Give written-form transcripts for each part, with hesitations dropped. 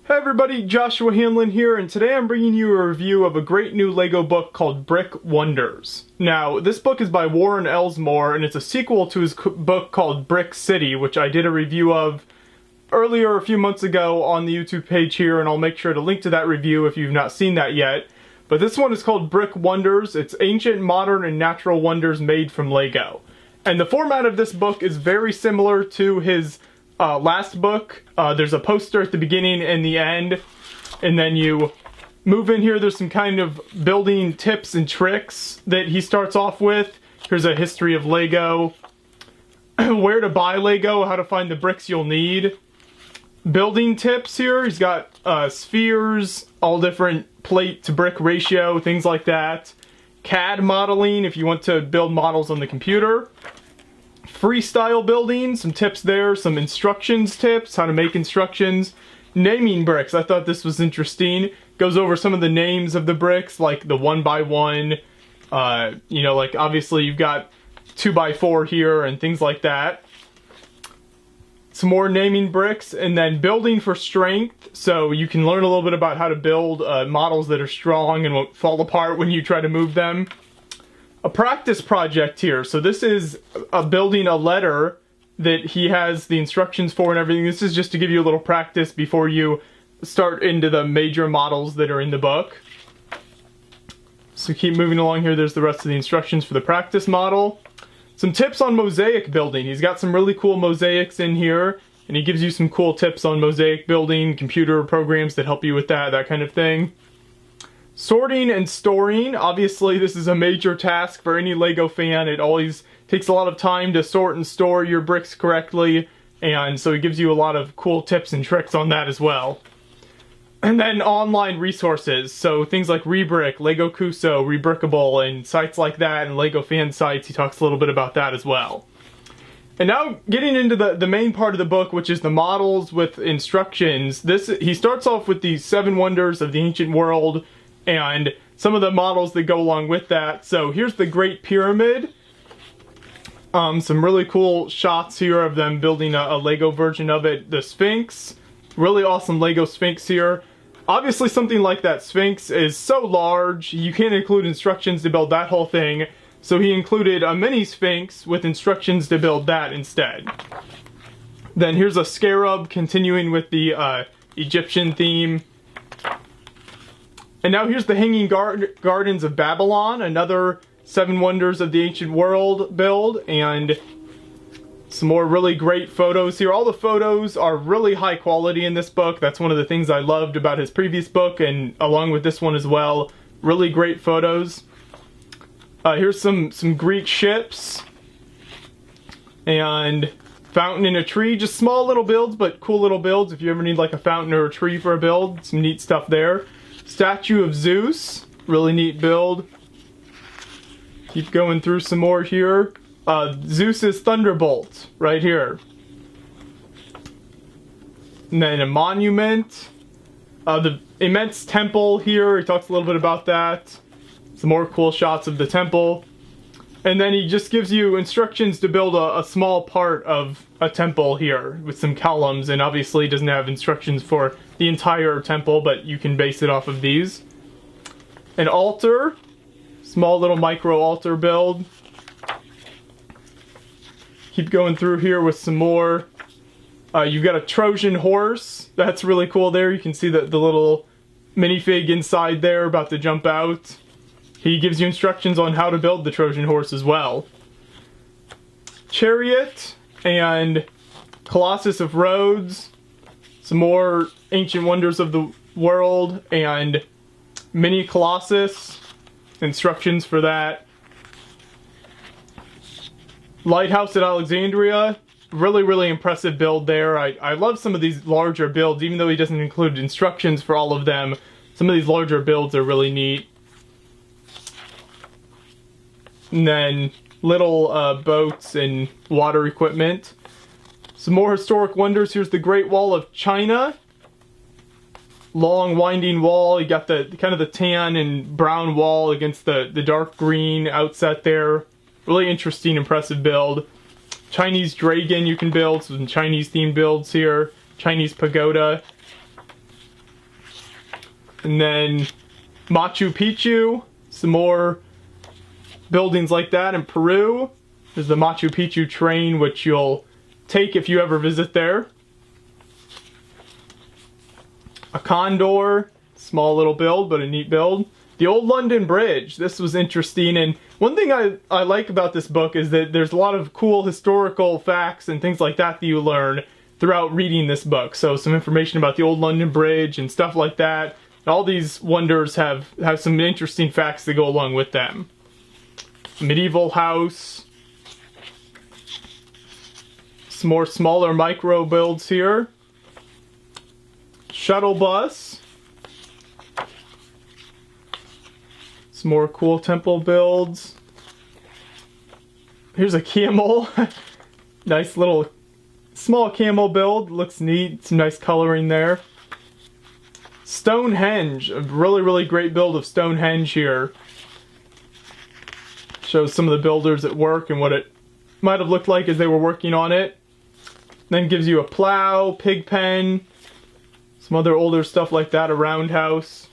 Hey everybody, Joshua Hanlon here, and today I'm bringing you a review of a great new LEGO book called Brick Wonders. Now, this book is by Warren Elsmore, and it's a sequel to his book called Brick City, which I did a review of earlier a few months ago on the YouTube page here, and I'll make sure to link to that review if you've not seen that yet. But this one is called Brick Wonders. It's ancient, modern, and natural wonders made from LEGO. And the format of this book is very similar to his last book. There's a poster at the beginning and the end, and then you move in here. There's some kind of building tips and tricks that he starts off with. Here's a history of LEGO, where to buy LEGO, how to find the bricks you'll need. Building tips here. He's got spheres, all different plate to brick ratio, things like that. CAD modeling if you want to build models on the computer. Freestyle building, some tips there, some instructions tips, how to make instructions. Naming bricks, I thought this was interesting. Goes over some of the names of the bricks, like the 1x1, you know, like obviously you've got 2x4 here and things like that. Some more naming bricks, and then building for strength, so you can learn a little bit about how to build models that are strong and won't fall apart when you try to move them. A practice project here. So this is building a letter that he has the instructions for and everything. This is just to give you a little practice before you start into the major models that are in the book. So keep moving along here. There's the rest of the instructions for the practice model. Some tips on mosaic building. He's got some really cool mosaics in here, and he gives you some cool tips on mosaic building, computer programs that help you with that kind of thing. Sorting and storing. Obviously, this is a major task for any LEGO fan. It always takes a lot of time to sort and store your bricks correctly, and so he gives you a lot of cool tips and tricks on that as well. And then online resources, so things like Rebrick, LEGO Cuso, Rebrickable, and sites like that, and LEGO fan sites. He talks a little bit about that as well. And now getting into the main part of the book, which is the models with instructions. He starts off with the 7 wonders of the ancient world, and some of the models that go along with that. So here's the Great Pyramid. Some really cool shots here of them building a LEGO version of it. The Sphinx. Really awesome LEGO Sphinx here. Obviously something like that Sphinx is so large, you can't include instructions to build that whole thing. So he included a mini Sphinx with instructions to build that instead. Then here's a Scarab, continuing with the Egyptian theme. And now here's the Hanging Gardens of Babylon, another 7 wonders of the ancient world build, and some more really great photos here. All the photos are really high quality in this book. That's one of the things I loved about his previous book, and along with this one as well. Really great photos. Here's some Greek ships, and fountain in a tree. Just small little builds, but cool little builds if you ever need like a fountain or a tree for a build. Some neat stuff there. Statue of Zeus, really neat build. Keep going through some more here. Zeus's Thunderbolt, right here. And then a monument. The immense temple here, he talks a little bit about that. Some more cool shots of the temple. And then he just gives you instructions to build a small part of a temple here with some columns, and obviously doesn't have instructions for the entire temple, but you can base it off of these. An altar, small little micro altar build. Keep going through here with some more. You've got a Trojan Horse, that's really cool there. You can see the little minifig inside there about to jump out. He gives you instructions on how to build the Trojan Horse as well. Chariot and Colossus of Rhodes. Some more ancient wonders of the world and mini Colossus. Instructions for that. Lighthouse at Alexandria. Really, really impressive build there. I love some of these larger builds, even though he doesn't include instructions for all of them. Some of these larger builds are really neat. And then little boats and water equipment. Some more historic wonders. Here's the Great Wall of China. Long winding wall. You got the kind of the tan and brown wall against the dark green outset there. Really interesting, impressive build. Chinese dragon you can build. Some Chinese themed builds here. Chinese pagoda. And then Machu Picchu, some more buildings like that in Peru. There's the Machu Picchu train, which you'll take if you ever visit there. A condor, small little build, but a neat build. The Old London Bridge, this was interesting, and one thing I like about this book is that there's a lot of cool historical facts and things like that you learn throughout reading this book. So some information about the Old London Bridge and stuff like that. All these wonders have some interesting facts that go along with them. Medieval house. Some more smaller micro builds here. Shuttle bus. Some more cool temple builds. Here's a camel. Nice little small camel build. Looks neat. Some nice coloring there. Stonehenge. A really great build of Stonehenge here. Shows some of the builders at work and what it might have looked like as they were working on it. Then gives you a plow, pig pen, some other older stuff like that, a roundhouse.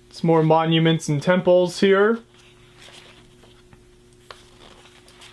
Some more monuments and temples here.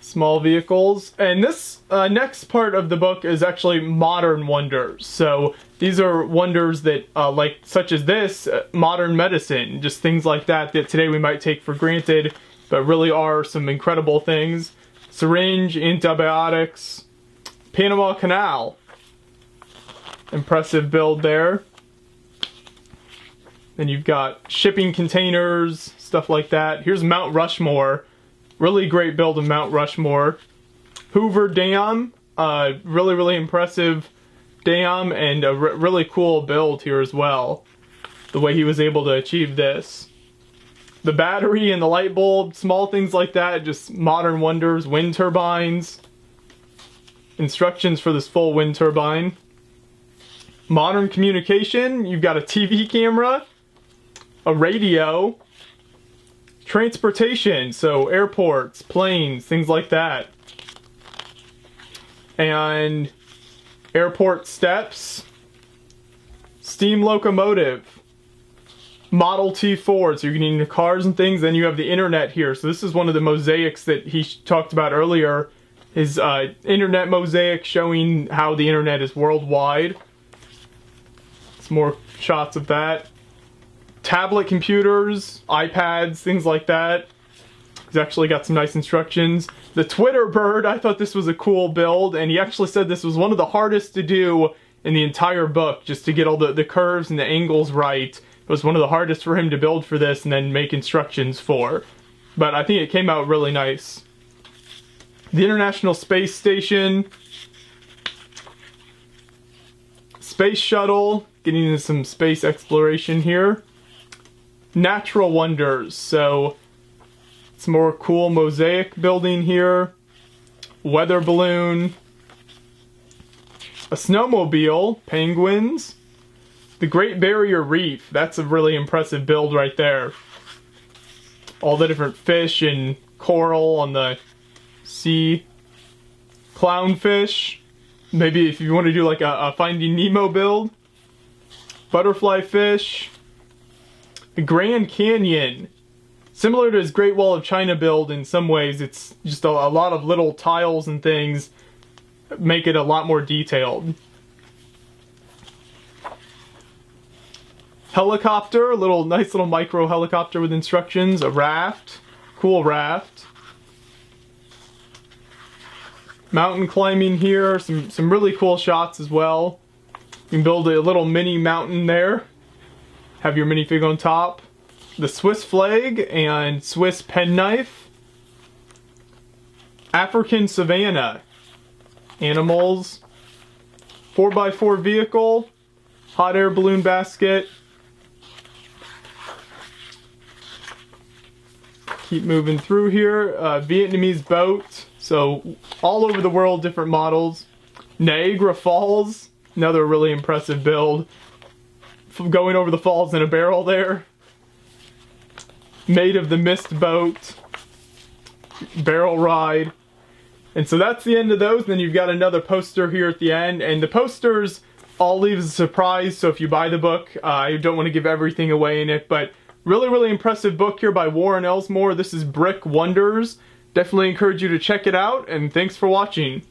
Small vehicles. And this next part of the book is actually modern wonders. So these are wonders that, such as this, modern medicine, just things like that that today we might take for granted, but really are some incredible things. Syringe, antibiotics, Panama Canal. Impressive build there. Then you've got shipping containers, stuff like that. Here's Mount Rushmore. Really great build of Mount Rushmore. Hoover Dam. Really impressive dam, and a really cool build here as well. The way he was able to achieve this. The battery and the light bulb, small things like that, just modern wonders. Wind turbines. Instructions for this full wind turbine. Modern communication, you've got a TV camera, a radio, transportation, so airports, planes, things like that. And airport steps, steam locomotive, Model T Ford, so you're getting into cars and things. Then you have the internet here. So this is one of the mosaics that he talked about earlier. His internet mosaic showing how the internet is worldwide. Some more shots of that. Tablet computers, iPads, things like that. He's actually got some nice instructions. The Twitter bird, I thought this was a cool build, and he actually said this was one of the hardest to do in the entire book, just to get all the curves and the angles right. It was one of the hardest for him to build for this and then make instructions for. But I think it came out really nice. The International Space Station. Space Shuttle, getting into some space exploration here. Natural wonders, so some more cool mosaic building here. Weather balloon. A snowmobile, penguins. The Great Barrier Reef, that's a really impressive build right there. All the different fish and coral on the sea. Clownfish. Maybe if you want to do like a Finding Nemo build. Butterfly fish. The Grand Canyon. Similar to his Great Wall of China build in some ways, it's just a lot of little tiles and things make it a lot more detailed. Helicopter, nice little micro helicopter with instructions. A raft, cool raft. Mountain climbing here, some really cool shots as well. You can build a little mini mountain there. Have your minifig on top. The Swiss flag and Swiss penknife. African savanna. Animals. 4x4 vehicle. Hot air balloon basket. Keep moving through here. Vietnamese boat. So all over the world, different models. Niagara Falls. Another really impressive build. Going over the falls in a barrel there. Made of the mist boat. Barrel ride. And so that's the end of those. Then you've got another poster here at the end. And the posters all leaves a surprise, so if you buy the book, I don't want to give everything away in it, but really impressive book here by Warren Elsmore. This is Brick Wonders. Definitely encourage you to check it out, and thanks for watching.